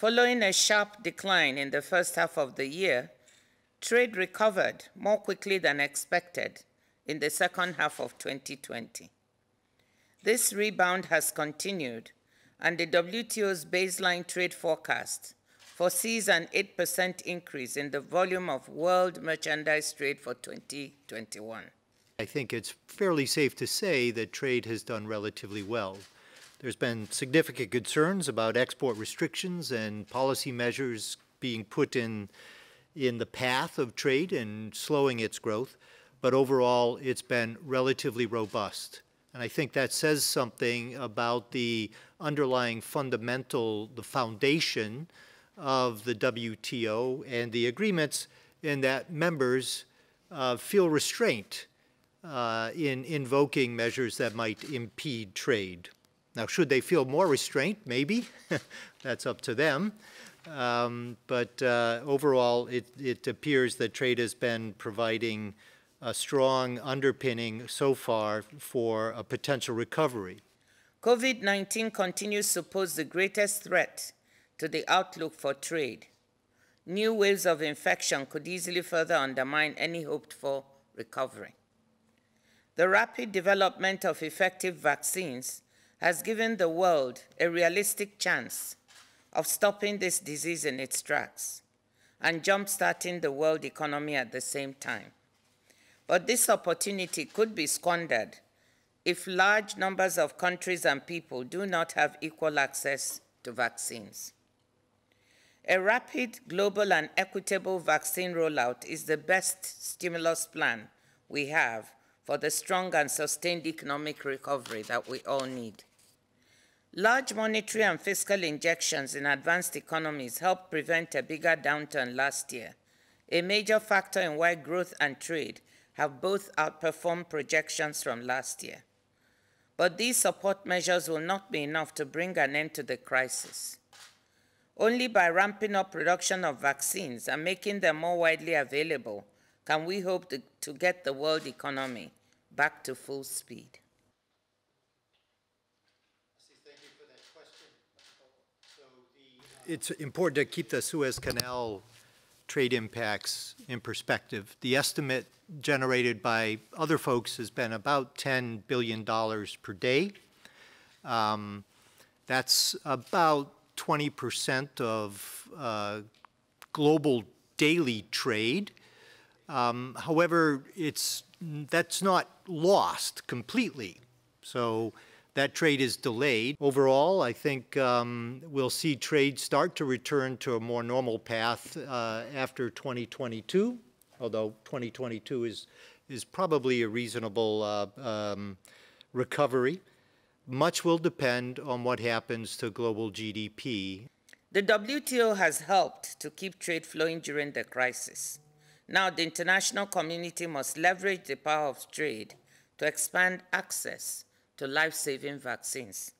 Following a sharp decline in the first half of the year, trade recovered more quickly than expected in the second half of 2020. This rebound has continued, and the WTO's baseline trade forecast foresees an 8% increase in the volume of world merchandise trade for 2021. I think it's fairly safe to say that trade has done relatively well. There's been significant concerns about export restrictions and policy measures being put in the path of trade and slowing its growth, but overall it's been relatively robust. And I think that says something about the underlying fundamental, the foundation of the WTO and the agreements, in that members feel restraint in invoking measures that might impede trade. Now, should they feel more restraint? Maybe. That's up to them. But overall, it appears that trade has been providing a strong underpinning so far for a potential recovery. COVID-19 continues to pose the greatest threat to the outlook for trade. New waves of infection could easily further undermine any hoped-for recovery. The rapid development of effective vaccines has given the world a realistic chance of stopping this disease in its tracks and jump-starting the world economy at the same time. But this opportunity could be squandered if large numbers of countries and people do not have equal access to vaccines. A rapid, global, and equitable vaccine rollout is the best stimulus plan we have for the strong and sustained economic recovery that we all need. Large monetary and fiscal injections in advanced economies helped prevent a bigger downturn last year, a major factor in why growth and trade have both outperformed projections from last year. But these support measures will not be enough to bring an end to the crisis. Only by ramping up production of vaccines and making them more widely available can we hope to get the world economy back to full speed. Thank you for that question. It's important to keep the Suez Canal trade impacts in perspective. The estimate generated by other folks has been about $10 billion per day. That's about 20% of global daily trade. However, that's not lost completely. So that trade is delayed. Overall, I think we'll see trade start to return to a more normal path after 2022, although 2022 is probably a reasonable recovery. Much will depend on what happens to global GDP. The WTO has helped to keep trade flowing during the crisis. Now the international community must leverage the power of trade to expand access to life-saving vaccines.